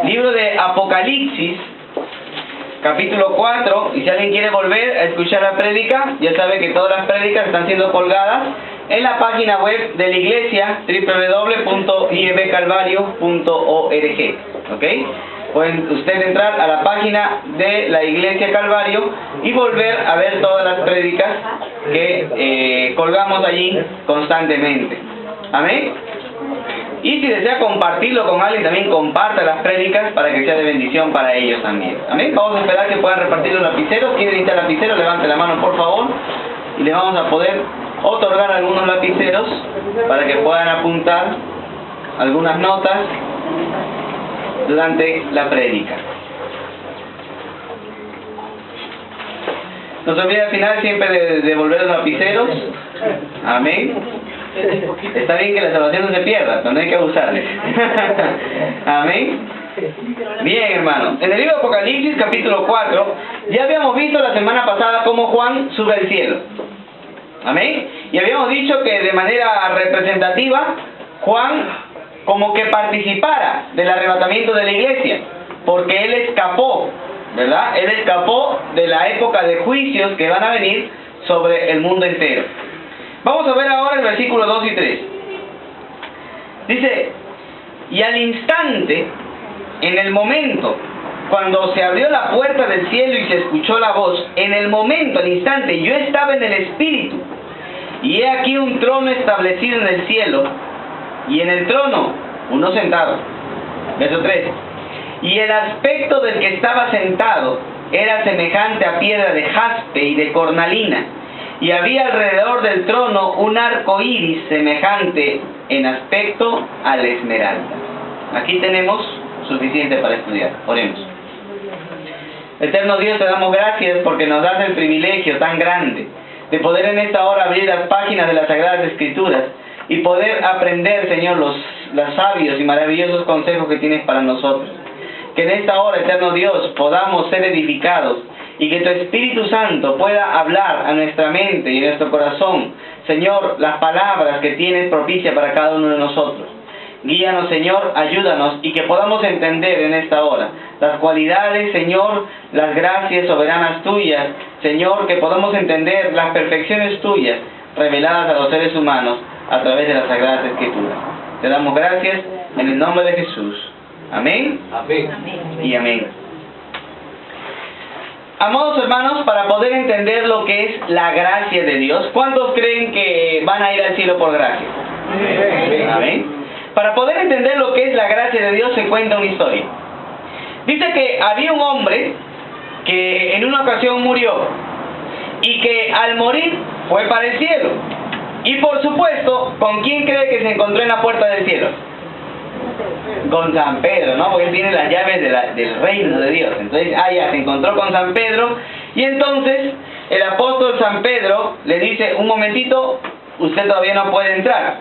Libro de Apocalipsis, capítulo 4, y si alguien quiere volver a escuchar la prédica, ya sabe que todas las prédicas están siendo colgadas en la página web de la iglesia, www.iebcalvario.org, ¿ok? Pueden ustedes entrar a la página de la Iglesia Calvario y volver a ver todas las prédicas que colgamos allí constantemente. Amén. Y si desea compartirlo con alguien, también comparta las prédicas para que sea de bendición para ellos también. Amén. Vamos a esperar que puedan repartir los lapiceros. ¿Quieren necesitar lapiceros? Levante la mano, por favor. Y le vamos a poder otorgar algunos lapiceros para que puedan apuntar algunas notas durante la prédica. No se olvide al final siempre de devolver los lapiceros. Amén. Está bien que la salvación no se pierda, pero no hay que abusarles. Amén. Bien, hermanos. En el libro de Apocalipsis, capítulo 4, ya habíamos visto la semana pasada cómo Juan sube al cielo. Amén. Y habíamos dicho que de manera representativa, Juan como que participara del arrebatamiento de la iglesia, porque él escapó, ¿verdad? Él escapó de la época de juicios que van a venir sobre el mundo entero. Vamos a ver ahora el versículo 2 y 3. Dice: y al instante, en el momento, cuando se abrió la puerta del cielo y se escuchó la voz, en el momento, al instante, yo estaba en el Espíritu, y he aquí un trono establecido en el cielo, y en el trono uno sentado. Verso 3. Y el aspecto del que estaba sentado era semejante a piedra de jaspe y de cornalina, y había alrededor del trono un arco iris semejante en aspecto a la esmeralda. Aquí tenemos suficiente para estudiar. Oremos. Eterno Dios, te damos gracias porque nos das el privilegio tan grande de poder en esta hora abrir las páginas de las Sagradas Escrituras y poder aprender, Señor, los sabios y maravillosos consejos que tienes para nosotros. Que en esta hora, eterno Dios, podamos ser edificados y que tu Espíritu Santo pueda hablar a nuestra mente y a nuestro corazón, Señor, las palabras que tienes propicia para cada uno de nosotros. Guíanos, Señor, ayúdanos y que podamos entender en esta hora las cualidades, Señor, las gracias soberanas tuyas, Señor, que podamos entender las perfecciones tuyas reveladas a los seres humanos a través de las Sagradas Escrituras. Te damos gracias en el nombre de Jesús. Amén. Amén. Y amén. Amados hermanos, para poder entender lo que es la gracia de Dios, ¿cuántos creen que van a ir al cielo por gracia? Amén. Amén. Para poder entender lo que es la gracia de Dios se cuenta una historia. Dice que había un hombre que en una ocasión murió y que al morir fue para el cielo. Y por supuesto, ¿con quién cree que se encontró en la puerta del cielo? Con San Pedro, ¿no? Porque él tiene las llaves del reino de Dios. Entonces, ya se encontró con San Pedro. Y entonces, el apóstol San Pedro le dice: un momentito, usted todavía no puede entrar.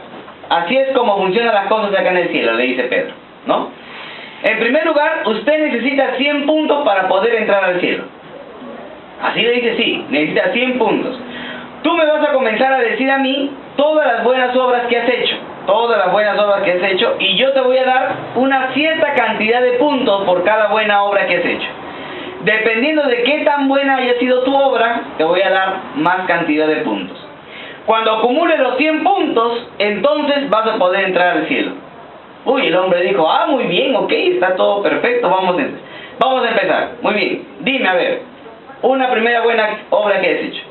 Así es como funcionan las cosas acá en el cielo, le dice Pedro, ¿no? En primer lugar, usted necesita 100 puntos para poder entrar al cielo. Así le dice, sí, necesita 100 puntos. Tú me vas a comenzar a decir a mí todas las buenas obras que has hecho. Todas las buenas obras que has hecho. Y yo te voy a dar una cierta cantidad de puntos por cada buena obra que has hecho. Dependiendo de qué tan buena haya sido tu obra, te voy a dar más cantidad de puntos. Cuando acumules los 100 puntos, entonces vas a poder entrar al cielo. Uy, el hombre dijo: muy bien, ok, está todo perfecto, vamos a empezar. Muy bien, dime, a ver, una primera buena obra que has hecho.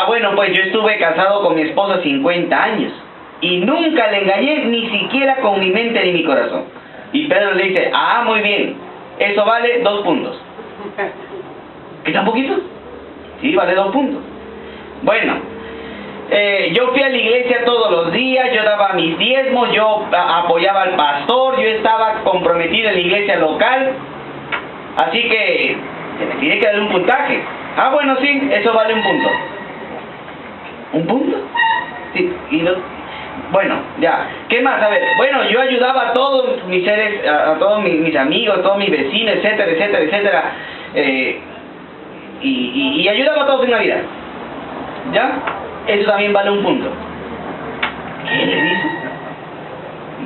Bueno, pues yo estuve casado con mi esposa 50 años y nunca le engañé, ni siquiera con mi mente ni mi corazón. Y Pedro le dice: muy bien, eso vale 2 puntos. ¿Qué tan poquito? Sí, vale 2 puntos. Bueno, yo fui a la iglesia todos los días, yo daba mis diezmos, yo apoyaba al pastor, yo estaba comprometido en la iglesia local, así que se me tiene que dar un puntaje. Bueno, sí, eso vale 1 punto. ¿1 punto? Sí, y no. Bueno, ya. ¿Qué más? A ver, bueno, yo ayudaba a todos mis seres, a todos mis amigos, a todos mis vecinos, etcétera, etcétera, etcétera. Y ayudaba a todos en Navidad. ¿Ya? Eso también vale 1 punto. ¿Qué le dice?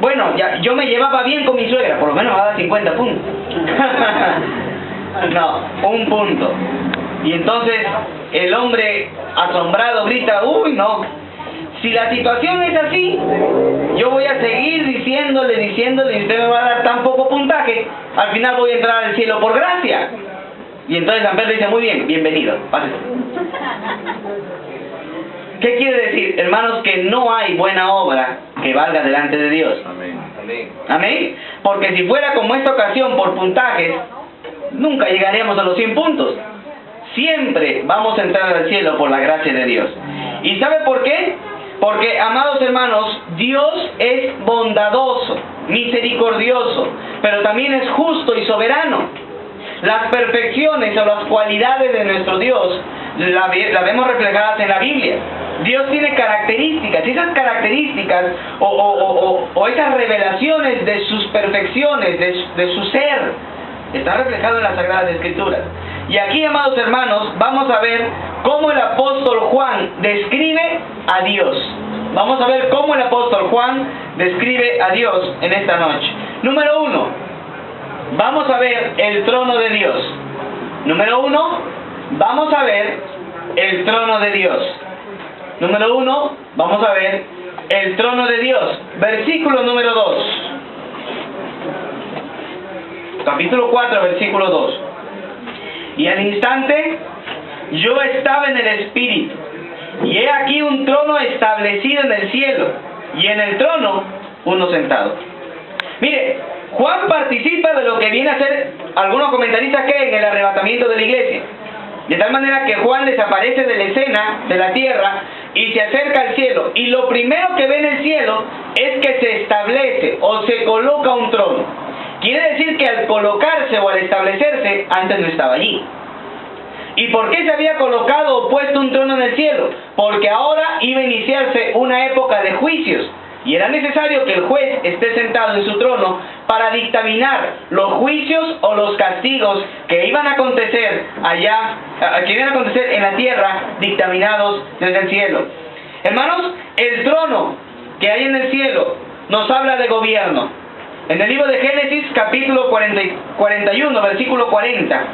bueno, ya, yo me llevaba bien con mi suegra, por lo menos me daba 50 puntos. No, 1 punto. Y entonces el hombre asombrado grita, uy, no, si la situación es así, yo voy a seguir diciéndole, y usted me va a dar tan poco puntaje, al final voy a entrar al cielo por gracia. Y entonces San Pedro dice, muy bien, bienvenido, pásese. ¿Qué quiere decir? Hermanos, que no hay buena obra que valga delante de Dios. Amén. Amén. Amén. Porque si fuera como esta ocasión por puntajes, nunca llegaríamos a los 100 puntos. Siempre vamos a entrar al cielo por la gracia de Dios. ¿Y sabe por qué? Porque, amados hermanos, Dios es bondadoso, misericordioso, pero también es justo y soberano. Las perfecciones o las cualidades de nuestro Dios las vemos reflejadas en la Biblia. Dios tiene características, y esas características o esas revelaciones de sus perfecciones, de su ser, están reflejadas en las Sagradas Escrituras. Y aquí, amados hermanos, vamos a ver cómo el apóstol Juan describe a Dios. Vamos a ver cómo el apóstol Juan describe a Dios en esta noche. Número 1, vamos a ver el trono de Dios. Número 1, vamos a ver el trono de Dios. Número 1, vamos a ver el trono de Dios. Versículo número 2. Capítulo 4, versículo 2. Y al instante yo estaba en el Espíritu, y he aquí un trono establecido en el cielo, y en el trono uno sentado. Mire, Juan participa de lo que viene a ser, algunos comentaristas creen, el arrebatamiento de la iglesia. De tal manera que Juan desaparece de la escena, de la tierra, y se acerca al cielo. Y lo primero que ve en el cielo es que se establece o se coloca un trono. Quiere decir que al colocarse o al establecerse, antes no estaba allí. ¿Y por qué se había colocado o puesto un trono en el cielo? Porque ahora iba a iniciarse una época de juicios. Y era necesario que el juez esté sentado en su trono para dictaminar los juicios o los castigos que iban a acontecer allá, que iban a acontecer en la tierra, dictaminados desde el cielo. Hermanos, el trono que hay en el cielo nos habla de gobierno. En el libro de Génesis, capítulo 41, versículo 40.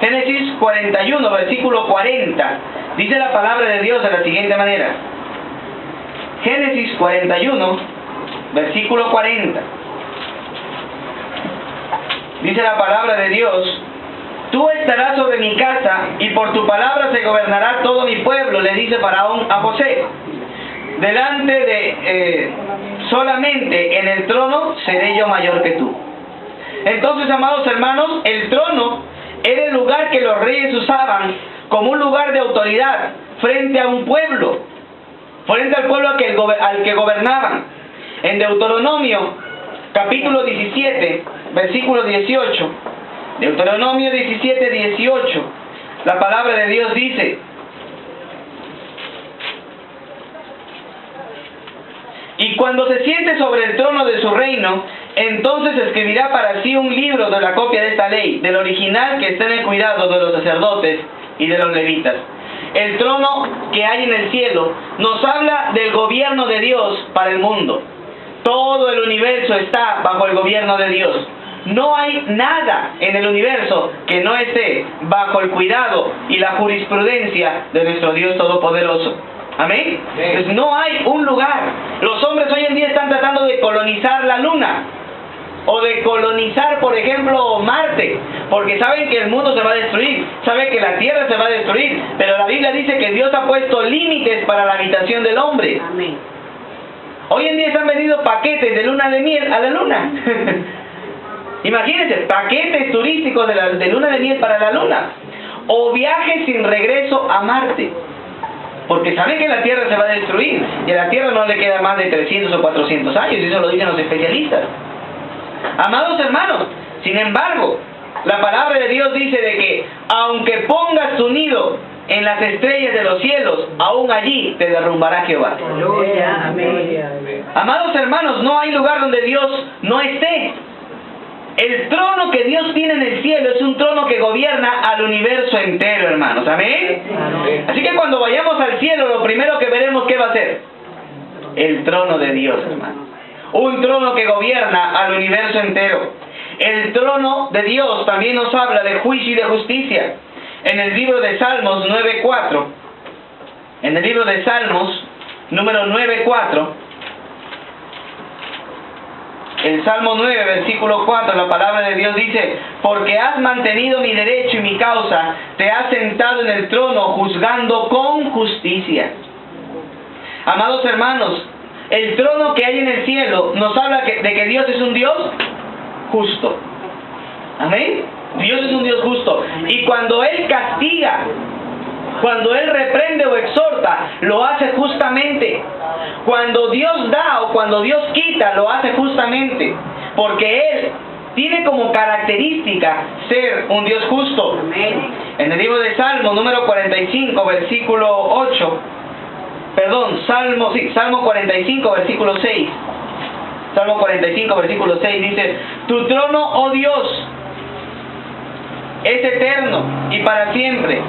Génesis 41, versículo 40. Dice la palabra de Dios de la siguiente manera. Génesis 41, versículo 40. Dice la palabra de Dios: tú estarás sobre mi casa, y por tu palabra se gobernará todo mi pueblo, le dice Faraón a José. Delante de solamente en el trono seré yo mayor que tú. Entonces, amados hermanos, el trono era el lugar que los reyes usaban como un lugar de autoridad frente a un pueblo, frente al pueblo al que gobernaban. En Deuteronomio, capítulo 17, versículo 18, Deuteronomio 17, 18, la palabra de Dios dice: y cuando se siente sobre el trono de su reino, entonces escribirá para sí un libro de la copia de esta ley, del original que está en el cuidado de los sacerdotes y de los levitas. El trono que hay en el cielo nos habla del gobierno de Dios para el mundo. Todo el universo está bajo el gobierno de Dios. No hay nada en el universo que no esté bajo el cuidado y la jurisprudencia de nuestro Dios Todopoderoso. Amén. Pues no hay un lugar. Los hombres hoy en día están tratando de colonizar la luna, o de colonizar, por ejemplo, Marte, porque saben que el mundo se va a destruir, saben que la tierra se va a destruir, pero la Biblia dice que Dios ha puesto límites para la habitación del hombre. Amén. Hoy en día se han vendido paquetes de luna de miel a la luna. Imagínense, paquetes turísticos de luna de miel para la luna, o viajes sin regreso a Marte. Porque saben que la Tierra se va a destruir, y a la Tierra no le queda más de 300 o 400 años, y eso lo dicen los especialistas. Amados hermanos, sin embargo, la palabra de Dios dice de que aunque pongas tu nido en las estrellas de los cielos, aún allí te derrumbará Jehová. Aleluya. Amén. Amados hermanos, no hay lugar donde Dios no esté. El trono que Dios tiene en el cielo es un trono que gobierna al universo entero, hermanos. ¿Amén? Amén. Así que cuando vayamos al cielo, lo primero que veremos, ¿qué va a ser? El trono de Dios, hermanos. un trono que gobierna al universo entero. El trono de Dios también nos habla de juicio y de justicia. En el libro de Salmos 9:4, en el libro de Salmos, número 9:4, el Salmo 9, versículo 4, la palabra de Dios dice: porque has mantenido mi derecho y mi causa, te has sentado en el trono juzgando con justicia. Amados hermanos, el trono que hay en el cielo nos habla de que Dios es un Dios justo. Amén. Dios es un Dios justo. Y cuando Él castiga, cuando Él reprende o exhorta, lo hace justamente. Cuando Dios da o cuando Dios quita, lo hace justamente. Porque Él tiene como característica ser un Dios justo. Amén. En el libro de Salmo, número 45, versículo 8. Perdón, Salmo 45, versículo 6. Salmo 45, versículo 6 dice: tu trono, oh Dios, es eterno y para siempre.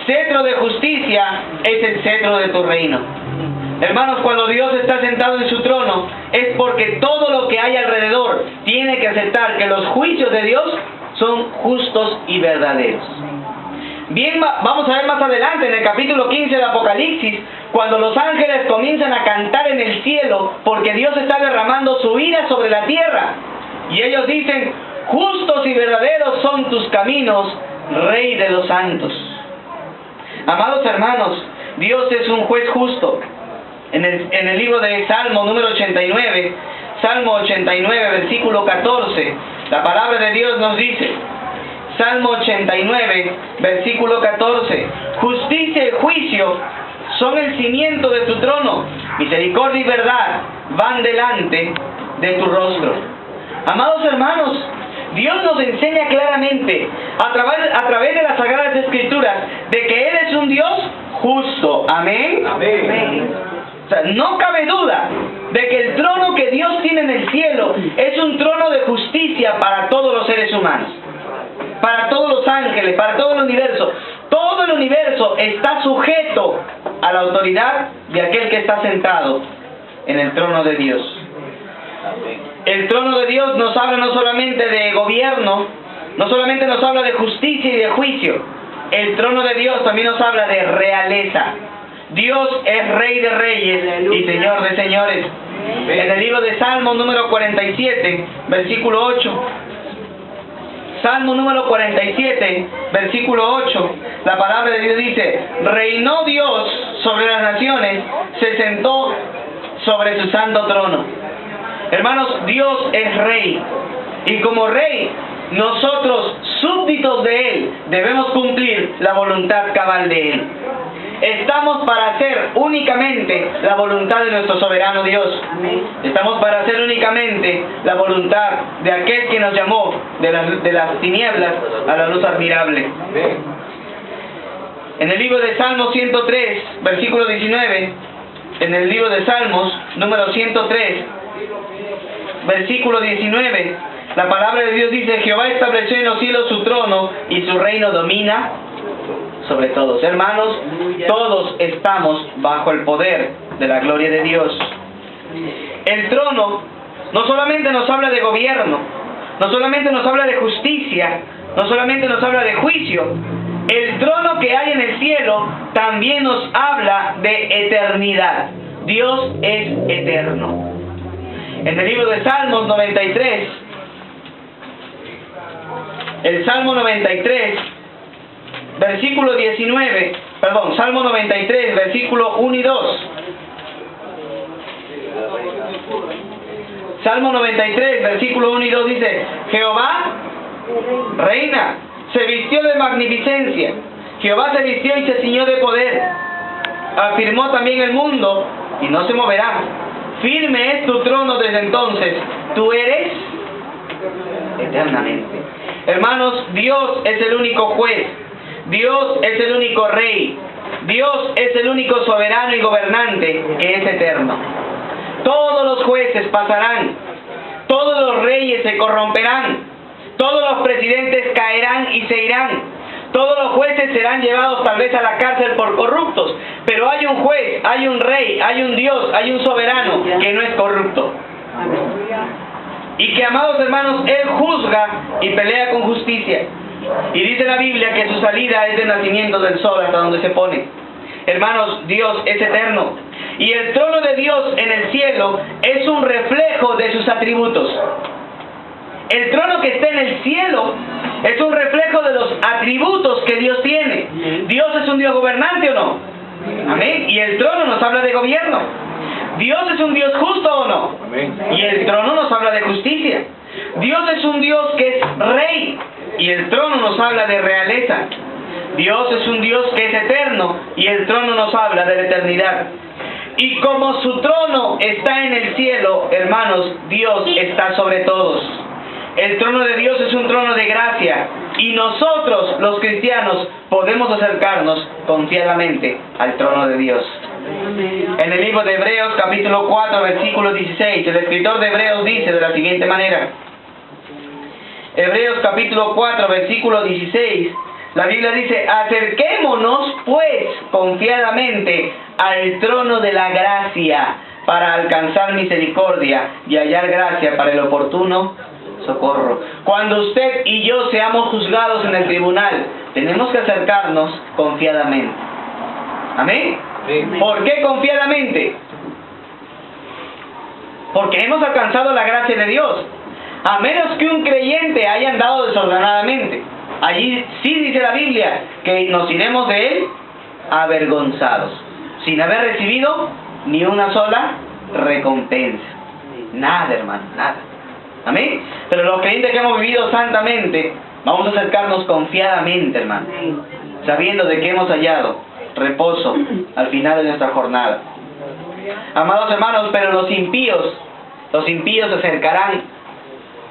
Cetro de justicia es el cetro de tu reino. Hermanos, cuando Dios está sentado en su trono, es porque todo lo que hay alrededor tiene que aceptar que los juicios de Dios son justos y verdaderos. Bien, vamos a ver más adelante en el capítulo 15 de Apocalipsis, cuando los ángeles comienzan a cantar en el cielo porque Dios está derramando su ira sobre la tierra. Y ellos dicen: justos y verdaderos son tus caminos, Rey de los santos. Amados hermanos, Dios es un juez justo. En el libro de Salmo número 89, Salmo 89, versículo 14, la palabra de Dios nos dice, Salmo 89, versículo 14: justicia y juicio son el cimiento de tu trono, misericordia y verdad van delante de tu rostro. Amados hermanos, Dios nos enseña claramente a través de las Sagradas Escrituras de que Él es un Dios justo. Amén. Amén. O sea, no cabe duda de que el trono que Dios tiene en el cielo es un trono de justicia para todos los seres humanos, para todos los ángeles, para todo el universo. Todo el universo está sujeto a la autoridad de aquel que está sentado en el trono de Dios. El trono de Dios nos habla no solamente de gobierno, no solamente nos habla de justicia y de juicio. El trono de Dios también nos habla de realeza. Dios es Rey de reyes y Señor de señores. En el libro de Salmo número 47, versículo 8. Salmo número 47, versículo 8. La palabra de Dios dice: reinó Dios sobre las naciones, se sentó sobre su santo trono. Hermanos, Dios es Rey. Y como Rey, nosotros, súbditos de Él, debemos cumplir la voluntad cabal de Él. Estamos para hacer únicamente la voluntad de nuestro soberano Dios. Estamos para hacer únicamente la voluntad de aquel que nos llamó de las tinieblas a la luz admirable. En el libro de Salmos 103, versículo 19, en el libro de Salmos, número 103, versículo 19, la palabra de Dios dice: Jehová estableció en los cielos su trono y su reino domina sobre todos. Hermanos, todos estamos bajo el poder de la gloria de Dios. El trono no solamente nos habla de gobierno, no solamente nos habla de justicia, no solamente nos habla de juicio. El trono que hay en el cielo también nos habla de eternidad. Dios es eterno. En el libro de Salmos 93, el Salmo 93, versículo 19, perdón, Salmo 93, versículo 1 y 2. Salmo 93, versículo 1 y 2 dice: Jehová reina, se vistió de magnificencia. Jehová se vistió y se ciñó de poder. Afirmó también el mundo y no se moverá. Firme es tu trono desde entonces. Tú eres eternamente. Hermanos, Dios es el único juez. Dios es el único rey. Dios es el único soberano y gobernante que es eterno. Todos los jueces pasarán. Todos los reyes se corromperán. Todos los presidentes caerán y se irán. Todos los jueces serán llevados tal vez a la cárcel por corruptos. Pero hay un juez, hay un rey, hay un Dios, hay un soberano que no es corrupto. Y que, amados hermanos, Él juzga y pelea con justicia. Y dice la Biblia que su salida es del nacimiento del sol hasta donde se pone. Hermanos, Dios es eterno. Y el trono de Dios en el cielo es un reflejo de sus atributos. El trono que está en el cielo es un reflejo de los atributos que Dios tiene. ¿Dios es un Dios gobernante o no? Amén. Y el trono nos habla de gobierno. ¿Dios es un Dios justo o no? Y el trono nos habla de justicia. Dios es un Dios que es rey. Y el trono nos habla de realeza. Dios es un Dios que es eterno. Y el trono nos habla de la eternidad. Y como su trono está en el cielo, hermanos, Dios está sobre todos. El trono de Dios es un trono de gracia. Y nosotros, los cristianos, podemos acercarnos confiadamente al trono de Dios. En el libro de Hebreos, capítulo 4, versículo 16, el escritor de Hebreos dice de la siguiente manera. Hebreos capítulo 4, versículo 16, la Biblia dice: acerquémonos pues confiadamente al trono de la gracia para alcanzar misericordia y hallar gracia para el oportuno socorro. Cuando usted y yo seamos juzgados en el tribunal, tenemos que acercarnos confiadamente. ¿Amén? Sí. ¿Por qué confiadamente? Porque hemos alcanzado la gracia de Dios. A menos que un creyente haya andado desordenadamente. Allí sí dice la Biblia que nos iremos de él avergonzados, sin haber recibido ni una sola recompensa. Nada, hermano, nada. Amén. Pero los creyentes que hemos vivido santamente, vamos a acercarnos confiadamente, hermano, sabiendo de que hemos hallado reposo al final de nuestra jornada. Amados hermanos, pero los impíos se acercarán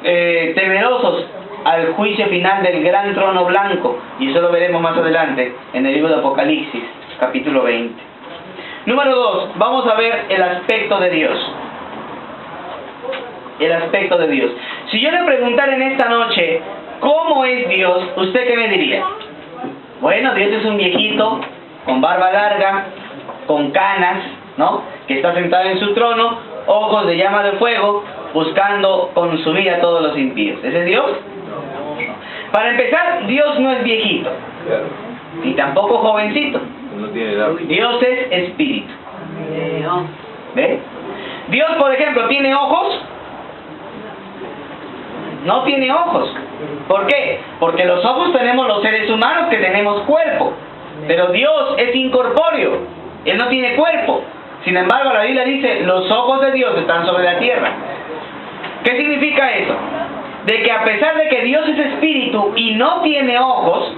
temerosos al juicio final del gran trono blanco, y eso lo veremos más adelante en el libro de Apocalipsis, capítulo 20. Número 2, vamos a ver el aspecto de Dios. El aspecto de Dios. Si yo le preguntara en esta noche ¿cómo es Dios?, ¿usted qué me diría? Bueno, Dios es un viejito con barba larga, con canas, ¿no?, que está sentado en su trono, ojos de llama de fuego, buscando consumir a todos los impíos. ¿Ese es Dios? Para empezar, Dios no es viejito, ni tampoco jovencito. Dios es espíritu. ¿Ve? Dios, por ejemplo, ¿tiene ojos? No tiene ojos. ¿Por qué? Porque los ojos tenemos los seres humanos que tenemos cuerpo. Pero Dios es incorpóreo. Él no tiene cuerpo. Sin embargo, la Biblia dice, los ojos de Dios están sobre la tierra. ¿Qué significa eso? De que a pesar de que Dios es espíritu y no tiene ojos,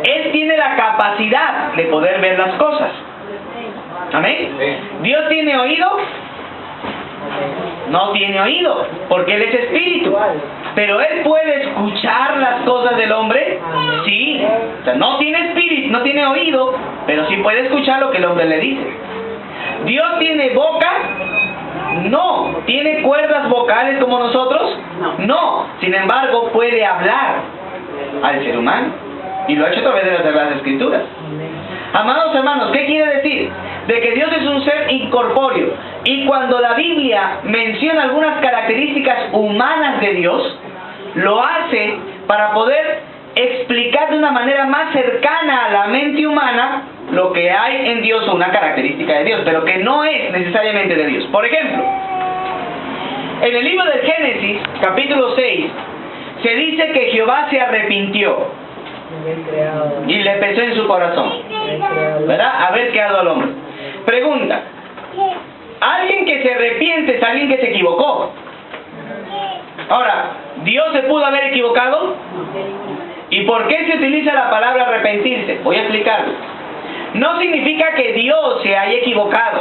Él tiene la capacidad de poder ver las cosas. ¿Amén? ¿Dios tiene oído? No tiene oído, porque Él es espíritu. Pero Él puede escuchar las cosas del hombre. Sí. O sea, no tiene espíritu, no tiene oído, pero sí puede escuchar lo que el hombre le dice. ¿Dios tiene boca? No. ¿Tiene cuerdas vocales como nosotros? No. Sin embargo, puede hablar al ser humano. Y lo ha hecho a través de las Sagradas Escrituras. Amados hermanos, ¿qué quiere decir? De que Dios es un ser incorpóreo. Y cuando la Biblia menciona algunas características humanas de Dios, lo hace para poder explicar de una manera más cercana a la mente humana lo que hay en Dios o una característica de Dios, pero que no es necesariamente de Dios. Por ejemplo, en el libro del Génesis, capítulo 6, se dice que Jehová se arrepintió y le pensó en su corazón, ¿verdad?, haber creado al hombre. Pregunta: alguien que se arrepiente es alguien que se equivocó. Ahora, ¿Dios se pudo haber equivocado? ¿Y por qué se utiliza la palabra arrepentirse? Voy a explicarlo. No significa que Dios se haya equivocado,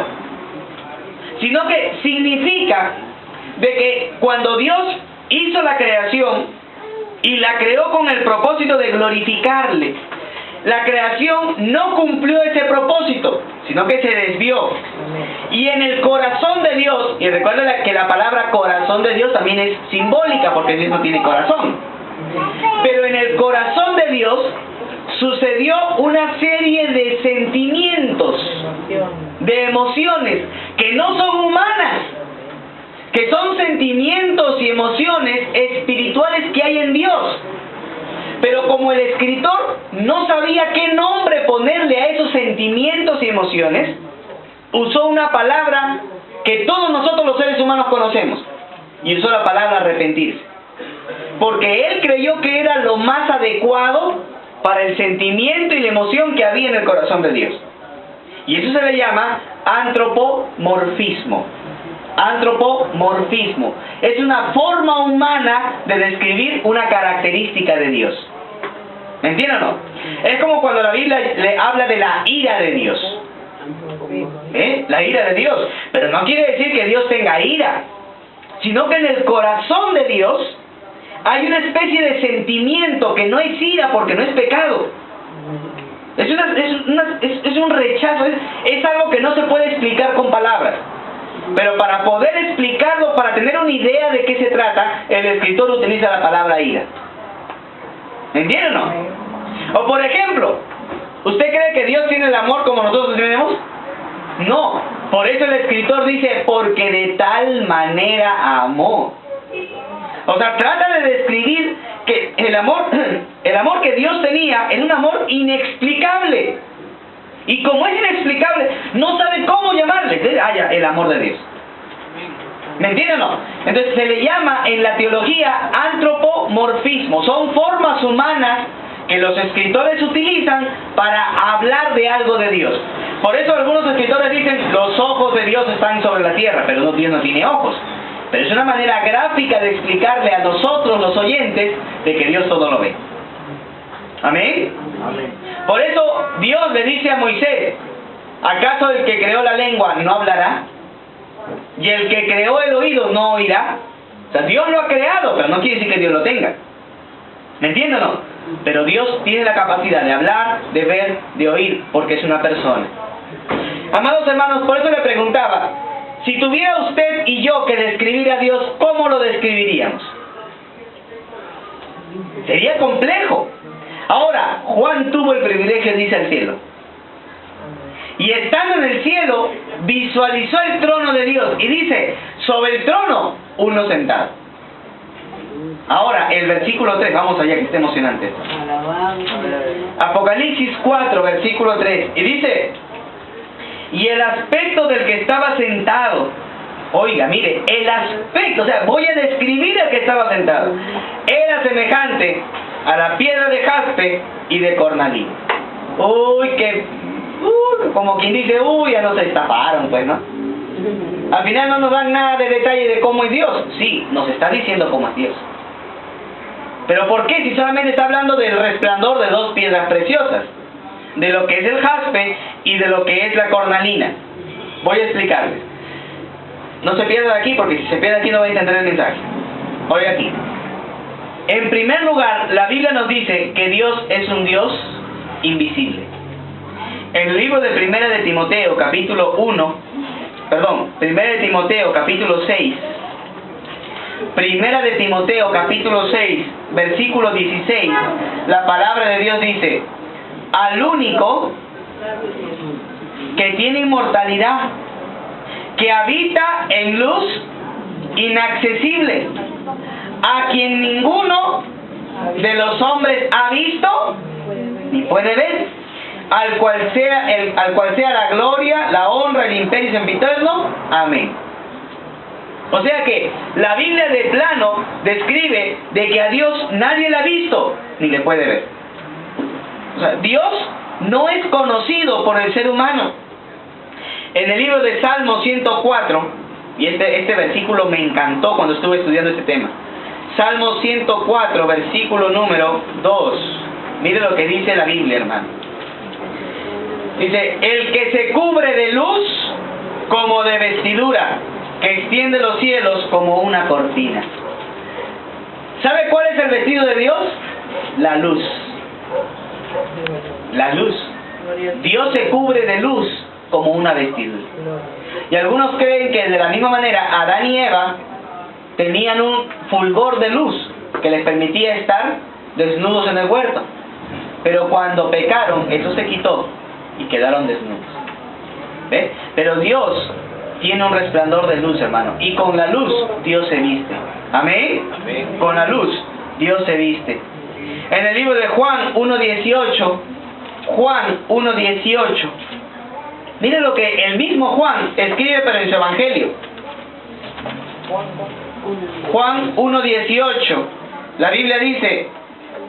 sino que significa de que cuando Dios hizo la creación y la creó con el propósito de glorificarle, la creación no cumplió ese propósito, sino que se desvió. Y en el corazón de Dios, y recuerda que la palabra corazón de Dios también es simbólica, porque Dios no tiene corazón, pero en el corazón de Dios sucedió una serie de sentimientos, de emociones que no son humanas, que son sentimientos y emociones espirituales que hay en Dios. Pero como el escritor no sabía qué nombre ponerle a esos sentimientos y emociones, usó una palabra que todos nosotros los seres humanos conocemos, y usó la palabra arrepentirse. Porque él creyó que era lo más adecuado para el sentimiento y la emoción que había en el corazón de Dios. Y eso se le llama antropomorfismo. Antropomorfismo. Es una forma humana de describir una característica de Dios. ¿Me entienden o no? Es como cuando la Biblia le habla de la ira de Dios. La ira de Dios. Pero no quiere decir que Dios tenga ira, sino que en el corazón de Dios hay una especie de sentimiento que no es ira porque no es pecado. Es un rechazo, es algo que no se puede explicar con palabras. Pero para poder explicarlo, para tener una idea de qué se trata, el escritor utiliza la palabra ira. ¿Me entienden o no? O por ejemplo, ¿usted cree que Dios tiene el amor como nosotros tenemos? No. Por eso el escritor dice, porque de tal manera amó. O sea, trata de describir que el amor que Dios tenía era un amor inexplicable. Y como es inexplicable, no sabe cómo llamarle. El amor de Dios. ¿Me entienden o no? Entonces se le llama en la teología antropomorfismo. Son formas humanas que los escritores utilizan para hablar de algo de Dios. Por eso algunos escritores dicen, los ojos de Dios están sobre la tierra, pero Dios no tiene ojos. Pero es una manera gráfica de explicarle a nosotros, los oyentes, de que Dios todo lo ve. ¿Amén? Amén. Por eso Dios le dice a Moisés, ¿acaso el que creó la lengua no hablará? ¿Y el que creó el oído no oirá? O sea, Dios lo ha creado, pero no quiere decir que Dios lo tenga. ¿Me entienden o no? Pero Dios tiene la capacidad de hablar, de ver, de oír, porque es una persona. Amados hermanos, por eso le preguntaba, si tuviera usted y yo que describir a Dios, ¿cómo lo describiríamos? Sería complejo. Ahora, Juan tuvo el privilegio de irse al cielo. Y estando en el cielo, visualizó el trono de Dios. Y dice, sobre el trono, uno sentado. Ahora, el versículo 3, vamos allá que está emocionante. Apocalipsis 4, versículo 3. Y dice, y el aspecto del que estaba sentado. Oiga, mire, el aspecto, o sea, voy a describir al que estaba sentado. Era semejante a la piedra de jaspe y de cornalina. Uy, como quien dice, ya nos estafaron, pues, ¿no? Al final no nos dan nada de detalle de cómo es Dios. Sí, nos está diciendo cómo es Dios. ¿Pero por qué? Si solamente está hablando del resplandor de dos piedras preciosas, de lo que es el jaspe y de lo que es la cornalina. Voy a explicarles. No se pierdan aquí, porque si se pierde aquí no va a entender el mensaje. Oiga aquí. En primer lugar, la Biblia nos dice que Dios es un Dios invisible. En el libro de Primera de Timoteo, capítulo 6. Primera de Timoteo, capítulo 6, versículo 16. La palabra de Dios dice, al único que tiene inmortalidad, que habita en luz inaccesible, a quien ninguno de los hombres ha visto ni puede ver, al cual sea la gloria, la honra, el imperio sempiterno. Amén. O sea que la Biblia de plano describe de que a Dios nadie le ha visto ni le puede ver. O sea, Dios no es conocido por el ser humano. En el libro de Salmo 104, y este versículo me encantó cuando estuve estudiando este tema. Salmo 104, versículo número 2. Mire lo que dice la Biblia, hermano. Dice, el que se cubre de luz como de vestidura, que extiende los cielos como una cortina. ¿Sabe cuál es el vestido de Dios? La luz. La luz. Dios se cubre de luz como una vestidura. Y algunos creen que de la misma manera Adán y Eva tenían un fulgor de luz que les permitía estar desnudos en el huerto. Pero cuando pecaron, eso se quitó y quedaron desnudos. ¿Ve? Pero Dios tiene un resplandor de luz, hermano. Y con la luz Dios se viste. Amén. Amén. Con la luz Dios se viste. En el libro de Juan 1:18, Juan 1:18, mire lo que el mismo Juan escribe pero en su evangelio. Juan 1:18, la Biblia dice: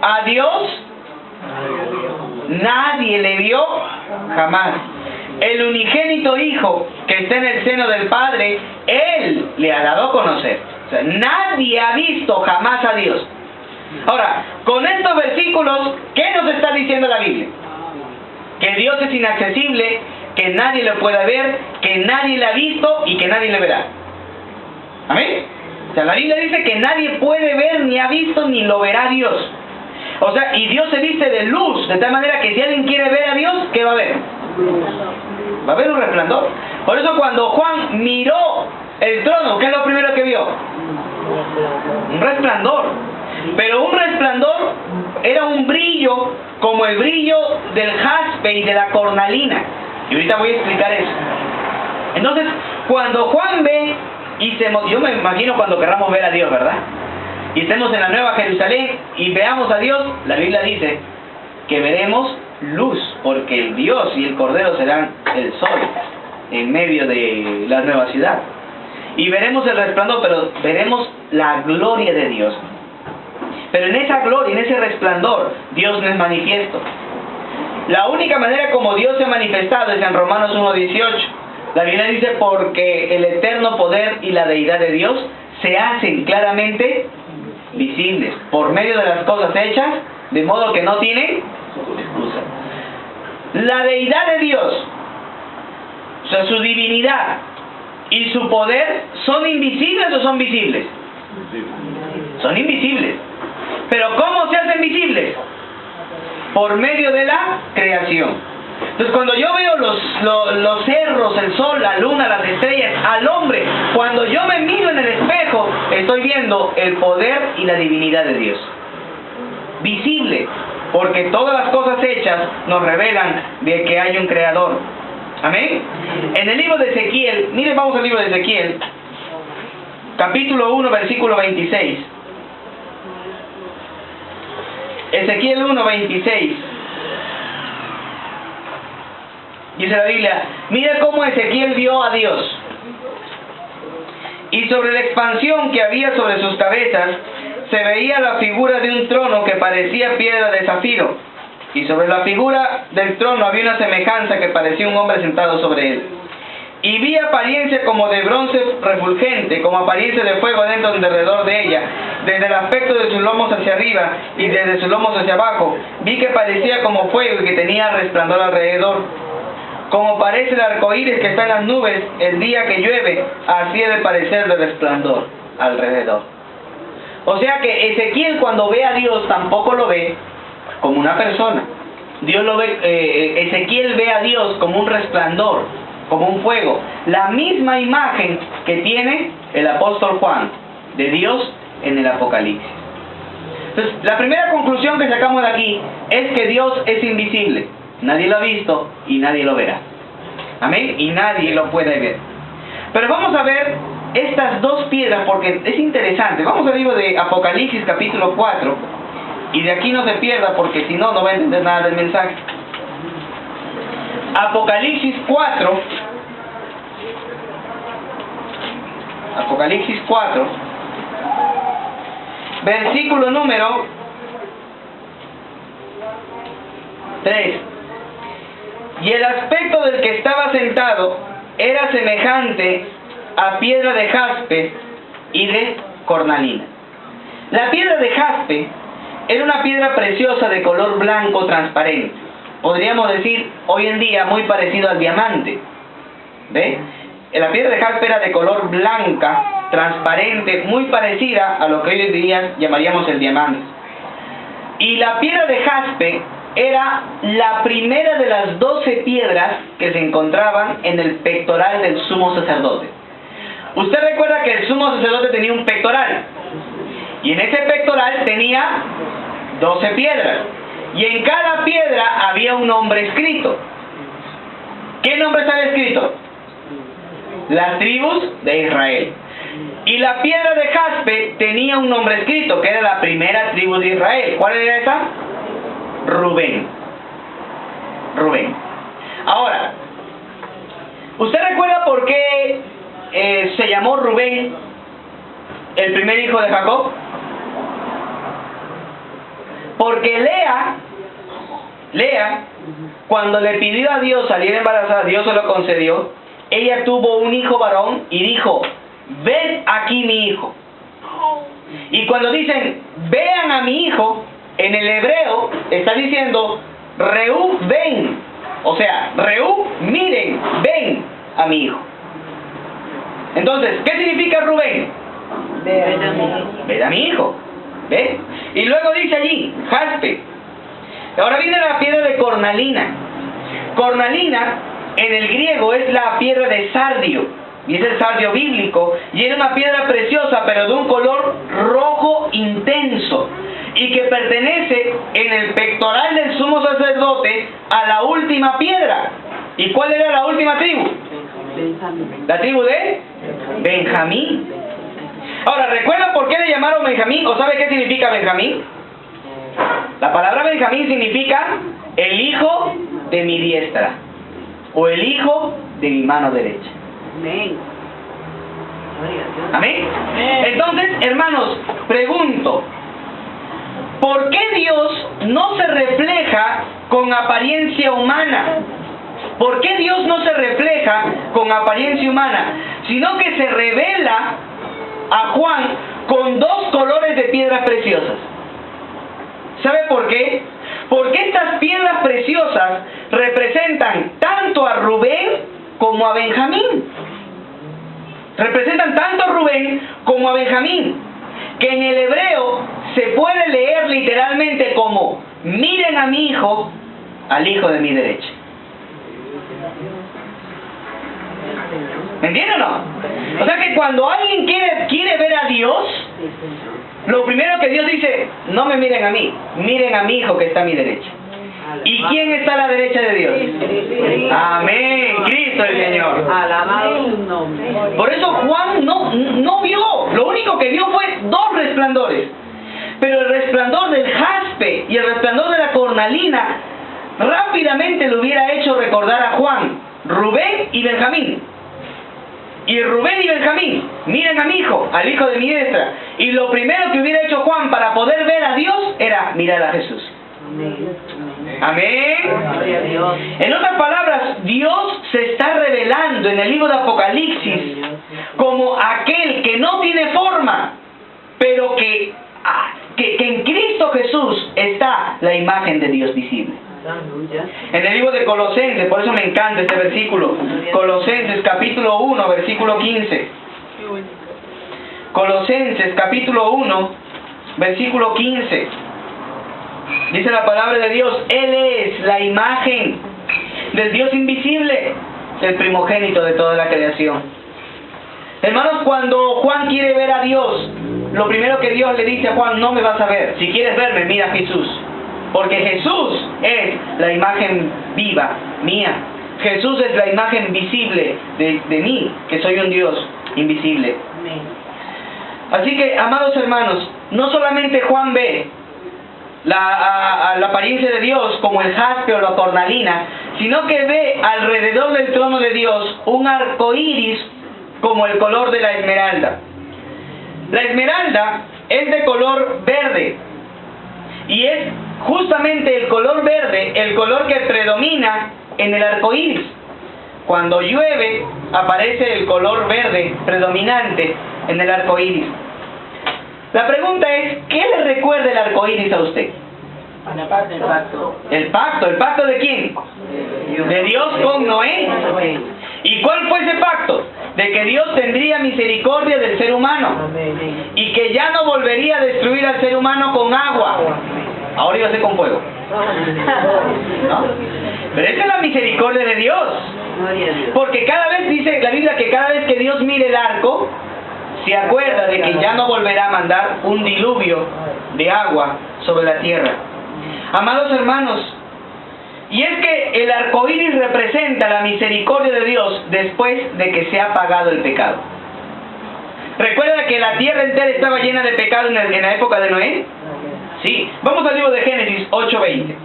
a Dios nadie le vio jamás. El unigénito Hijo que está en el seno del Padre, Él le ha dado a conocer. O sea, nadie ha visto jamás a Dios. Ahora, con estos versículos, ¿qué nos está diciendo la Biblia? Que Dios es inaccesible, que nadie lo puede ver, que nadie le ha visto y que nadie le verá. ¿Amén? O sea, la Biblia dice que nadie puede ver, ni ha visto, ni lo verá a Dios. O sea, y Dios se viste de luz, de tal manera que si alguien quiere ver a Dios, ¿qué va a ver? Va a haber un resplandor. Por eso cuando Juan miró el trono, ¿qué es lo primero que vio? Un resplandor. Pero un resplandor era un brillo como el brillo del jaspe y de la cornalina. Y ahorita voy a explicar eso. Entonces, cuando Juan ve y yo me imagino cuando querramos ver a Dios, ¿verdad? Y estemos en la Nueva Jerusalén y veamos a Dios, la Biblia dice que veremos luz, porque el Dios y el Cordero serán el sol en medio de la nueva ciudad. Y veremos el resplandor, pero veremos la gloria de Dios. Pero en esa gloria, en ese resplandor, Dios no es manifiesto. La única manera como Dios se ha manifestado es en Romanos 1:18. La Biblia dice: porque el eterno poder y la deidad de Dios se hacen claramente visibles por medio de las cosas hechas, de modo que no tienen excusa. La deidad de Dios, o sea, su divinidad y su poder, ¿son invisibles o son visibles? Son invisibles. ¿Pero cómo se hacen visibles? Por medio de la creación. Entonces, cuando yo veo los cerros, el sol, la luna, las estrellas, al hombre, cuando yo me miro en el espejo, estoy viendo el poder y la divinidad de Dios. Visible, porque todas las cosas hechas nos revelan de que hay un creador. Amén. En el libro de Ezequiel, miren, vamos al libro de Ezequiel, capítulo 1, versículo 26. Ezequiel 1:26. Dice la Biblia: mira cómo Ezequiel vio a Dios. Y sobre la expansión que había sobre sus cabezas, se veía la figura de un trono que parecía piedra de zafiro. Y sobre la figura del trono había una semejanza que parecía un hombre sentado sobre él. Y vi apariencia como de bronce refulgente, como apariencia de fuego dentro y alrededor de ella, desde el aspecto de sus lomos hacia arriba y desde sus lomos hacia abajo. Vi que parecía como fuego y que tenía resplandor alrededor. Como parece el arcoíris que está en las nubes el día que llueve, así es el parecer del resplandor alrededor. O sea que Ezequiel, cuando ve a Dios, tampoco lo ve como una persona. Dios lo ve, Ezequiel ve a Dios como un resplandor, como un fuego. La misma imagen que tiene el apóstol Juan de Dios en el Apocalipsis. Entonces, la primera conclusión que sacamos de aquí es que Dios es invisible. Nadie lo ha visto y nadie lo verá. Amén. Y nadie lo puede ver. Pero vamos a ver estas dos piedras porque es interesante. Vamos al libro de Apocalipsis capítulo 4. Y de aquí no se pierda porque si no, no va a entender nada del mensaje. Apocalipsis 4. Apocalipsis 4. Versículo número 3. Y el aspecto del que estaba sentado era semejante a piedra de jaspe y de cornalina. La piedra de jaspe era una piedra preciosa de color blanco transparente. Podríamos decir hoy en día muy parecido al diamante. ¿Ve? La piedra de jaspe era de color blanca, transparente, muy parecida a lo que hoy en día llamaríamos el diamante. Y la piedra de jaspe era la primera de las 12 piedras que se encontraban en el pectoral del sumo sacerdote. Usted recuerda que el sumo sacerdote tenía un pectoral. Y en ese pectoral tenía 12 piedras. Y en cada piedra había un nombre escrito. ¿Qué nombre estaba escrito? las tribus de Israel. Y la piedra de jaspe tenía un nombre escrito, que era la primera tribu de Israel. ¿Cuál era esa? Rubén. Rubén. Ahora, ¿usted recuerda por qué se llamó Rubén el primer hijo de Jacob? Porque Lea, cuando le pidió a Dios salir embarazada, Dios se lo concedió. Ella tuvo un hijo varón y dijo: ven aquí mi hijo. Y cuando dicen vean a mi hijo, en el hebreo está diciendo Reú ven. O sea, Reú, miren, ven a mi hijo. Entonces, ¿qué significa Rubén? Ven a mi hijo. ¿Ve? Y luego dice allí, jaspe. Ahora viene la piedra de cornalina. Cornalina, en el griego, es la piedra de sardio. Y es el sardio bíblico. Y era una piedra preciosa, pero de un color rojo intenso. Y que pertenece en el pectoral del sumo sacerdote a la última piedra. ¿Y cuál era la última tribu? Benjamín. La tribu de Benjamín. Ahora, ¿recuerdan por qué le llamaron Benjamín? ¿O sabe qué significa Benjamín? La palabra Benjamín significa el hijo de mi diestra. O el hijo de mi mano derecha. Amén. ¿Amén? Entonces, hermanos, pregunto, ¿por qué Dios no se refleja con apariencia humana? ¿Por qué Dios no se refleja con apariencia humana? Sino que se revela a Juan con dos colores de piedras preciosas. ¿Sabe por qué? Porque estas piedras preciosas representan tanto a Rubén como a Benjamín. Representan tanto a Rubén como a Benjamín, que en el hebreo se puede leer literalmente como miren a mi hijo, al hijo de mi derecha. ¿Me entienden o no? O sea que cuando alguien quiere ver a Dios, lo primero que Dios dice, no me miren a mí, miren a mi hijo que está a mi derecha. ¿Y quién está a la derecha de Dios? Amén, Cristo el Señor. Alabado su nombre. Por eso Juan no vio, lo único que vio fue dos resplandores. Pero el resplandor del jaspe y el resplandor de la cornalina rápidamente le hubiera hecho recordar a Juan, Rubén y Benjamín. Y Rubén y Benjamín, miren a mi hijo, al hijo de mi diestra. Y lo primero que hubiera hecho Juan para poder ver a Dios era mirar a Jesús. Amén. Gloria a Dios. En otras palabras, Dios se está revelando en el libro de Apocalipsis como aquel que no tiene forma, pero que en Cristo Jesús está la imagen de Dios visible. En el libro de Colosenses, por eso me encanta este versículo, Colosenses capítulo 1, versículo 15. Colosenses capítulo 1, versículo 15. Dice la palabra de Dios, Él es la imagen del Dios invisible, el primogénito de toda la creación. Hermanos, cuando Juan quiere ver a Dios, lo primero que Dios le dice a Juan, no me vas a ver, si quieres verme, mira a Jesús. Porque Jesús es la imagen viva mía. Jesús es la imagen visible de mí, que soy un Dios invisible. Así que, amados hermanos, no solamente Juan ve la apariencia de Dios como el jaspe o la cornalina, sino que ve alrededor del trono de Dios un arco iris como el color de la esmeralda. La esmeralda es de color verde y es justamente el color verde el color que predomina en el arco iris. Cuando llueve aparece el color verde predominante en el arco iris. La pregunta es, ¿qué le recuerda el arco iris a usted? El pacto. ¿El pacto de quién? De Dios con Noé. ¿Y cuál fue ese pacto? De que Dios tendría misericordia del ser humano y que ya no volvería a destruir al ser humano con agua. Ahora iba a ser con fuego, ¿no? Pero esa es la misericordia de Dios. Porque cada vez dice la Biblia que cada vez que Dios mire el arco, se acuerda de que ya no volverá a mandar un diluvio de agua sobre la tierra. Amados hermanos, Y es que el arco iris representa la misericordia de Dios después de que se ha pagado el pecado. ¿Recuerda que la tierra entera estaba llena de pecado en la época de Noé? Sí. Vamos al libro de Génesis 8:20.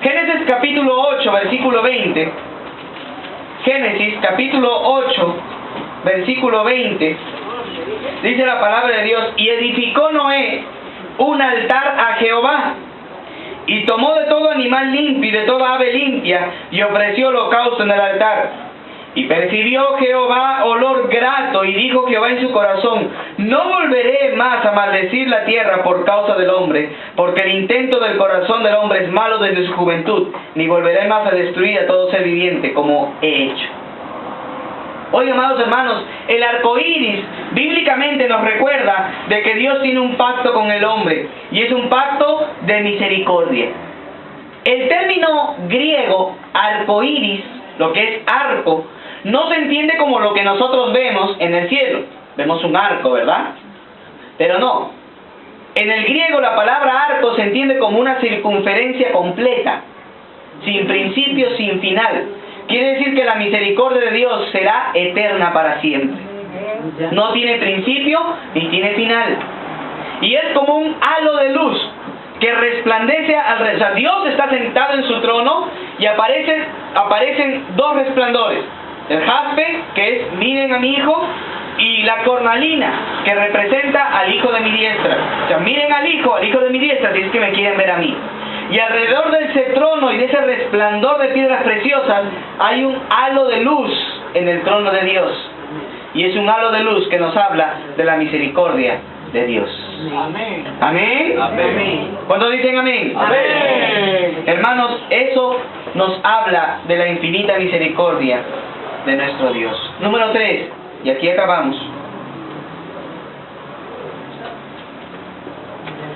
Génesis capítulo 8, versículo 20. Génesis capítulo 8, versículo 20. Dice la palabra de Dios: y edificó Noé un altar a Jehová, y tomó de todo animal limpio y de toda ave limpia, y ofreció holocausto en el altar. Y percibió Jehová olor grato, y dijo Jehová en su corazón: no volveré más a maldecir la tierra por causa del hombre, porque el intento del corazón del hombre es malo desde su juventud, ni volveré más a destruir a todo ser viviente como he hecho. Hoy, amados hermanos, el arco iris bíblicamente nos recuerda de que Dios tiene un pacto con el hombre, y es un pacto de misericordia. El término griego arco iris, lo que es arco, no se entiende como lo que nosotros vemos en el cielo. Vemos un arco, ¿verdad? Pero no. En el griego la palabra arco se entiende como una circunferencia completa, sin principio, sin final. Quiere decir que la misericordia de Dios será eterna para siempre. No tiene principio ni tiene final. Y es como un halo de luz que resplandece alrededor. O sea, Dios está sentado en su trono y aparecen dos resplandores. El jaspe, que es miren a mi hijo, y la cornalina, que representa al hijo de mi diestra. O sea, miren al hijo de mi diestra, si es que me quieren ver a mí. Y alrededor de ese trono y de ese resplandor de piedras preciosas hay un halo de luz en el trono de Dios. Y es un halo de luz que nos habla de la misericordia de Dios. Amén. ¿Amén? Amén. ¿Cuántos dicen amén? Amén. Hermanos, eso nos habla de la infinita misericordia de nuestro Dios. Número 3, y aquí acabamos.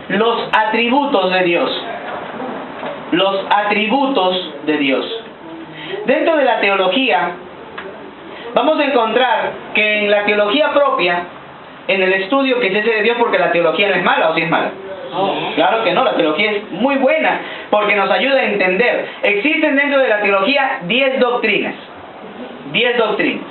Los atributos de Dios. Los atributos de Dios. Dentro de la teología, vamos a encontrar que en la teología propia, en el estudio que se hace de Dios, porque la teología no es mala, ¿o sí es mala? No. Claro que no, la teología es muy buena, porque nos ayuda a entender. Existen dentro de la teología 10 doctrinas. 10 doctrinas.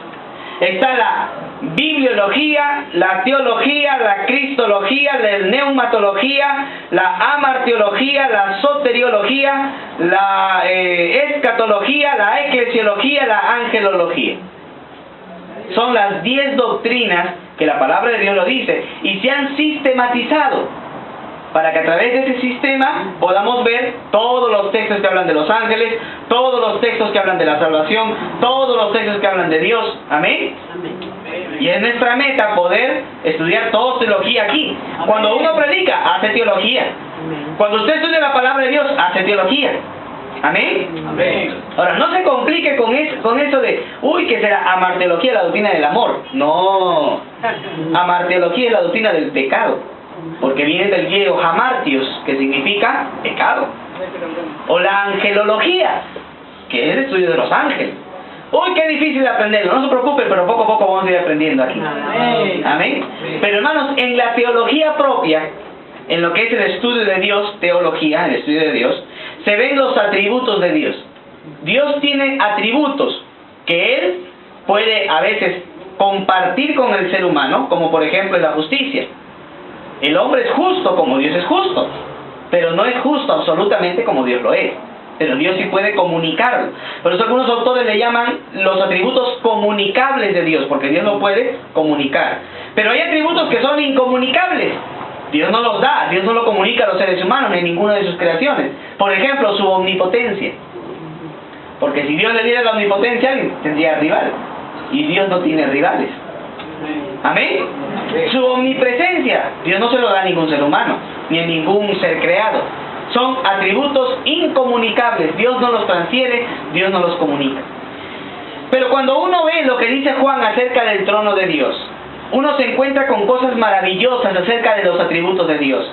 Está la bibliología, la teología, la cristología, la neumatología, la amarteología, la soteriología, la escatología, la eclesiología, la angelología. Son las 10 doctrinas que la palabra de Dios lo dice y se han sistematizado para que a través de ese sistema podamos ver todos los textos que hablan de los ángeles, todos los textos que hablan de la salvación, todos los textos que hablan de Dios. ¿Amén? Amén. Y es nuestra meta poder estudiar toda teología aquí. Cuando uno predica, hace teología. Amén. Cuando usted estudia la palabra de Dios, hace teología. ¿Amén? Amén. Ahora, no se complique con eso de, que será amarteología, la doctrina del amor. No. Amarteología es la doctrina del pecado. Porque viene del griego hamartios, que significa pecado. O la angelología, que es el estudio de los ángeles. Qué difícil de aprenderlo. No se preocupe, pero poco a poco vamos a ir aprendiendo aquí. Amén. Amén. Pero hermanos, en la teología propia, en lo que es el estudio de Dios, teología, el estudio de Dios, se ven los atributos de Dios. Dios tiene atributos que Él puede a veces compartir con el ser humano, como por ejemplo la justicia. El hombre es justo como Dios es justo, pero no es justo absolutamente como Dios lo es. Pero Dios sí puede comunicarlo. Por eso algunos autores le llaman los atributos comunicables de Dios, porque Dios lo puede comunicar. Pero hay atributos que son incomunicables. Dios no los da, Dios no lo comunica a los seres humanos ni a ninguna de sus creaciones. Por ejemplo, su omnipotencia. Porque si Dios le diera la omnipotencia, alguien tendría rival. Y Dios no tiene rivales. ¿Amén? Su omnipresencia, Dios no se lo da a ningún ser humano, ni a ningún ser creado. Son atributos incomunicables. Dios no los transfiere, Dios no los comunica. Pero cuando uno ve lo que dice Juan acerca del trono de Dios, uno se encuentra con cosas maravillosas acerca de los atributos de Dios.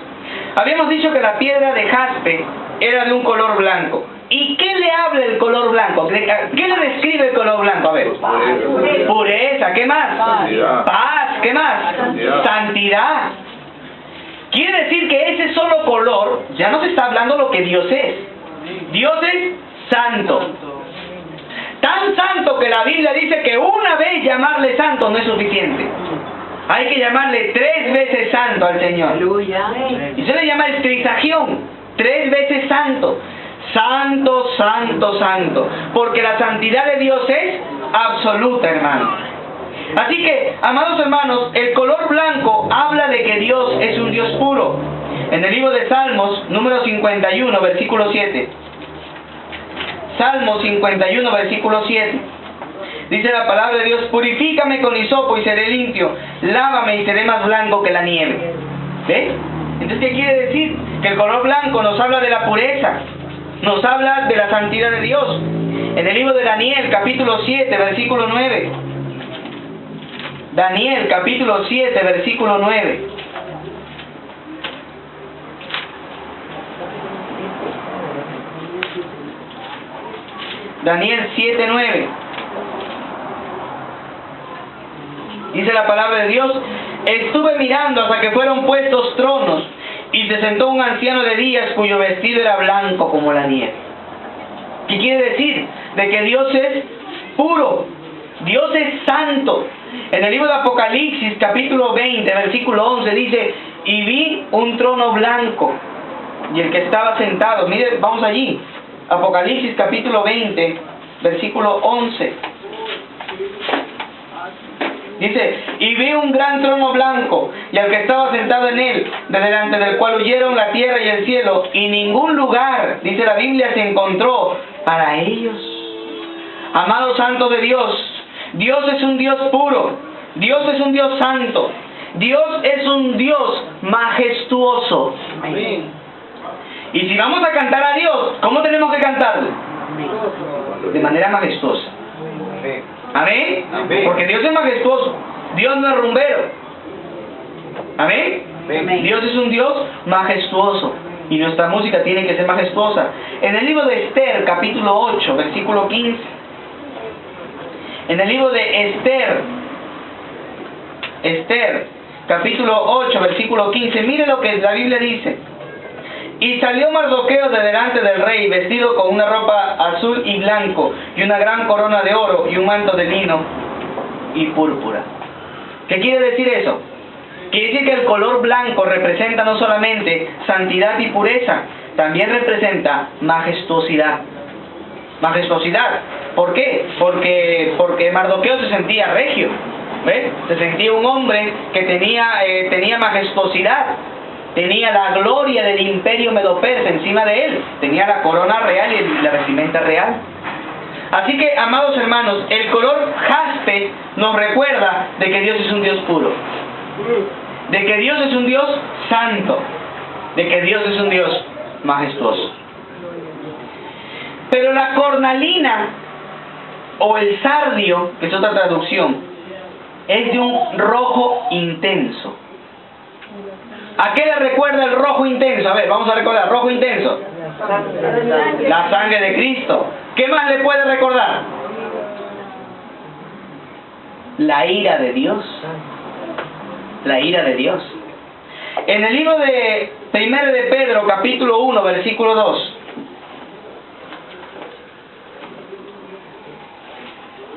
Habíamos dicho que la piedra de jaspe era de un color blanco. ¿Y qué le habla el color blanco? ¿Qué le describe el color blanco? A ver. Pureza. ¿Qué más? Paz. ¿Qué más? Santidad. Quiere decir que ese solo color ya nos está hablando lo que Dios es. Dios es santo. Tan santo que la Biblia dice que una vez llamarle santo no es suficiente. Hay que llamarle 3 veces santo al Señor. Aleluya. Y se le llama el trisagión, 3 veces santo. Santo, santo, santo. Porque la santidad de Dios es absoluta, hermano. Así que, amados hermanos, el color blanco habla de que Dios es un Dios puro. En el libro de Salmos, número 51, versículo 7. Salmo 51, versículo 7. Dice la palabra de Dios: purifícame con hisopo y seré limpio, lávame y seré más blanco que la nieve. ¿Ve? Entonces, ¿qué quiere decir? Que el color blanco nos habla de la pureza, nos habla de la santidad de Dios. En el libro de Daniel, capítulo 7, versículo 9. Daniel, capítulo 7, versículo 9. Daniel 7, 9. Dice la palabra de Dios: estuve mirando hasta que fueron puestos tronos, y se sentó un anciano de días cuyo vestido era blanco como la nieve. ¿Qué quiere decir? De que Dios es puro, Dios es santo. En el libro de Apocalipsis, capítulo 20, versículo 11, dice: y vi un trono blanco, y el que estaba sentado. Mire, vamos allí. Apocalipsis, capítulo 20, versículo 11. Dice: y vi un gran trono blanco, y al que estaba sentado en él, de delante del cual huyeron la tierra y el cielo, y ningún lugar, dice la Biblia, se encontró para ellos. Amados santos de Dios, Dios es un Dios puro, Dios es un Dios santo, Dios es un Dios majestuoso. Amén. Y si vamos a cantar a Dios, ¿cómo tenemos que cantarle? De manera majestuosa. ¿Amén? Amén. Porque Dios es majestuoso. Dios no es rumbero. ¿Amén? Amén. Dios es un Dios majestuoso. Y nuestra música tiene que ser majestuosa. En el libro de Esther, capítulo 8, versículo 15. En el libro de Esther, capítulo 8, versículo 15. Mire lo que la Biblia dice: y salió Mardoqueo de delante del rey, vestido con una ropa azul y blanco, y una gran corona de oro, y un manto de lino y púrpura. ¿Qué quiere decir eso? Quiere decir que el color blanco representa no solamente santidad y pureza, también representa majestuosidad. Majestuosidad. ¿Por qué? Porque Mardoqueo se sentía regio. ¿Ves? Se sentía un hombre que tenía majestuosidad. Tenía la gloria del imperio medo-persa encima de él. Tenía la corona real y la vestimenta real. Así que, amados hermanos, el color jaspe nos recuerda de que Dios es un Dios puro, de que Dios es un Dios santo, de que Dios es un Dios majestuoso. Pero la cornalina o el sardio, que es otra traducción, es de un rojo intenso. ¿A qué le recuerda el rojo intenso? A ver, vamos a recordar, rojo intenso. La sangre de Cristo. ¿Qué más le puede recordar? La ira de Dios. La ira de Dios. En el libro de 1 de Pedro, capítulo 1, versículo 2.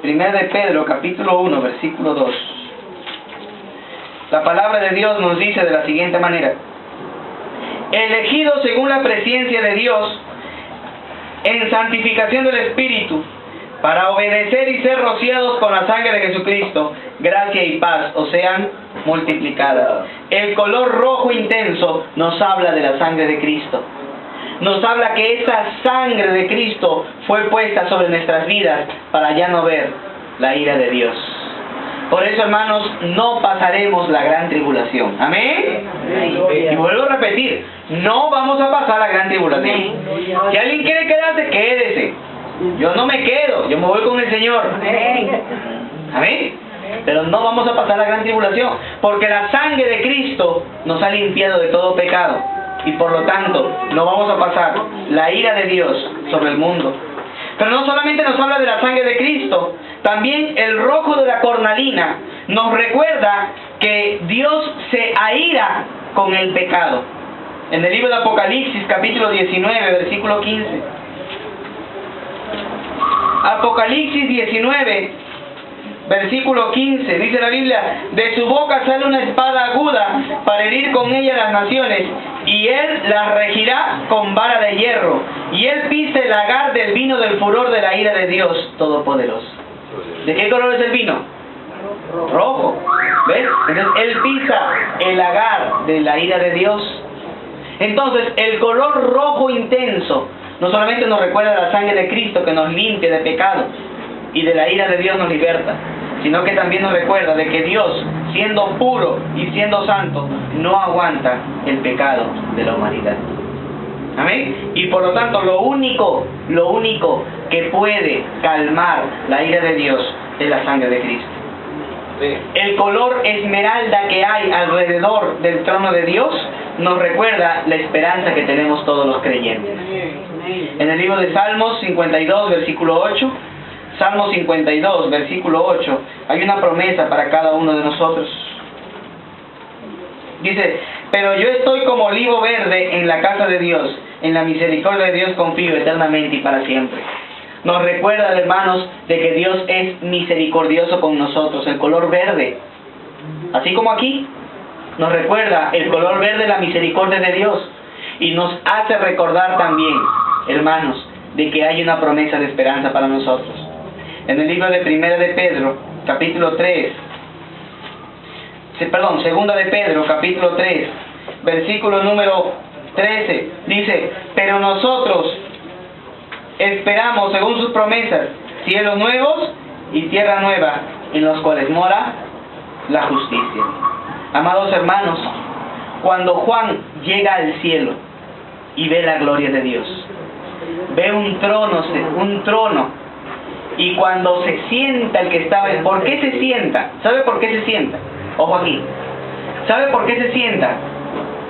1 de Pedro, capítulo 1, versículo 2. La palabra de Dios nos dice de la siguiente manera: elegidos según la presencia de Dios en santificación del Espíritu, para obedecer y ser rociados con la sangre de Jesucristo, gracia y paz os sean multiplicadas. El color rojo intenso nos habla de la sangre de Cristo. Nos habla que esa sangre de Cristo fue puesta sobre nuestras vidas para ya no ver la ira de Dios. Por eso, hermanos, no pasaremos la gran tribulación. ¿Amén? Amén. Y vuelvo a repetir, no vamos a pasar la gran tribulación. Si alguien quiere quedarse, quédese. Yo no me quedo, yo me voy con el Señor. ¿Amén? Pero no vamos a pasar la gran tribulación, porque la sangre de Cristo nos ha limpiado de todo pecado. Y por lo tanto, no vamos a pasar la ira de Dios sobre el mundo. Pero no solamente nos habla de la sangre de Cristo, también el rojo de la cornalina nos recuerda que Dios se aira con el pecado. En el libro de Apocalipsis, capítulo 19, versículo 15, Apocalipsis 19, versículo 15, dice la Biblia: de su boca sale una espada aguda para herir con ella las naciones, y él las regirá con vara de hierro, y él pisa el lagar del vino del furor de la ira de Dios Todopoderoso. ¿De qué color es el vino? Rojo. ¿Ves? Entonces él pisa el lagar de la ira de Dios. Entonces el color rojo intenso no solamente nos recuerda la sangre de Cristo que nos limpia de pecado y de la ira de Dios nos liberta, sino que también nos recuerda de que Dios, siendo puro y siendo santo, no aguanta el pecado de la humanidad. Amén. Y por lo tanto lo único que puede calmar la ira de Dios es la sangre de Cristo. El color esmeralda que hay alrededor del trono de Dios nos recuerda la esperanza que tenemos todos los creyentes. En el libro de Salmos 52, versículo 8, Salmo 52, versículo 8, hay una promesa para cada uno de nosotros. Dice: pero yo estoy como olivo verde en la casa de Dios, en la misericordia de Dios confío eternamente y para siempre. Nos recuerda, hermanos, de que Dios es misericordioso con nosotros, el color verde. Así como aquí, nos recuerda el color verde, la misericordia de Dios. Y nos hace recordar también, hermanos, de que hay una promesa de esperanza para nosotros. En el libro de Primera de Pedro, capítulo 3, Segunda de Pedro, capítulo 3, versículo número 13, dice: pero nosotros esperamos, según sus promesas, cielos nuevos y tierra nueva, en los cuales mora la justicia. Amados hermanos, cuando Juan llega al cielo y ve la gloria de Dios, ve un trono, y cuando se sienta el que estaba, ¿por qué se sienta? ¿Sabe por qué se sienta? Ojo aquí. ¿Sabe por qué se sienta?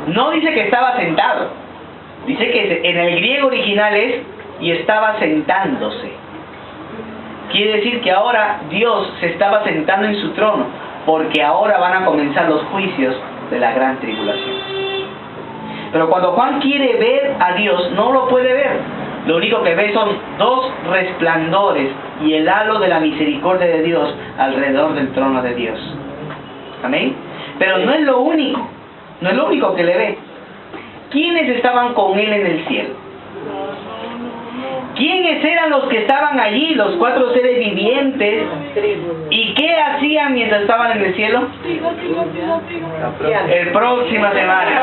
No dice que estaba sentado. Dice que en el griego original es: y estaba sentándose. Quiere decir que ahora Dios se estaba sentando en su trono, porque ahora van a comenzar los juicios de la gran tribulación. Pero cuando Juan quiere ver a Dios, no lo puede ver. Lo único que ve son dos resplandores y el halo de la misericordia de Dios alrededor del trono de Dios. Amén. Pero no es lo único que le ve. ¿Quiénes estaban con él en el cielo? ¿Quiénes eran los que estaban allí, los 4 seres vivientes? ¿Y qué hacían mientras estaban en el cielo? La próxima semana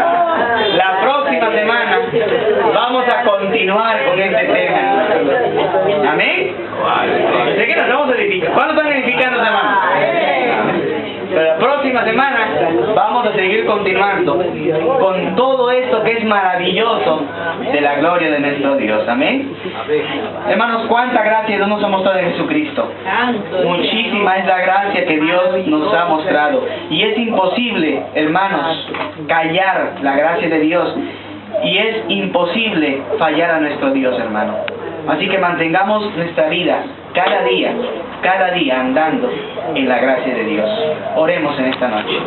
vamos a continuar con este tema. Amén. Sé que nos vamos a edificar. ¿Cuándo están edificando, hermanos? Pero la próxima semana vamos a seguir continuando con todo esto que es maravilloso de la gloria de nuestro Dios. Amén. Hermanos, cuánta gracia Dios nos ha mostrado en Jesucristo. Muchísima es la gracia que Dios nos ha mostrado. Y es imposible, hermanos, callar la gracia de Dios. Y es imposible fallar a nuestro Dios, hermano. Así que mantengamos nuestra vida cada día andando en la gracia de Dios. Oremos en esta noche.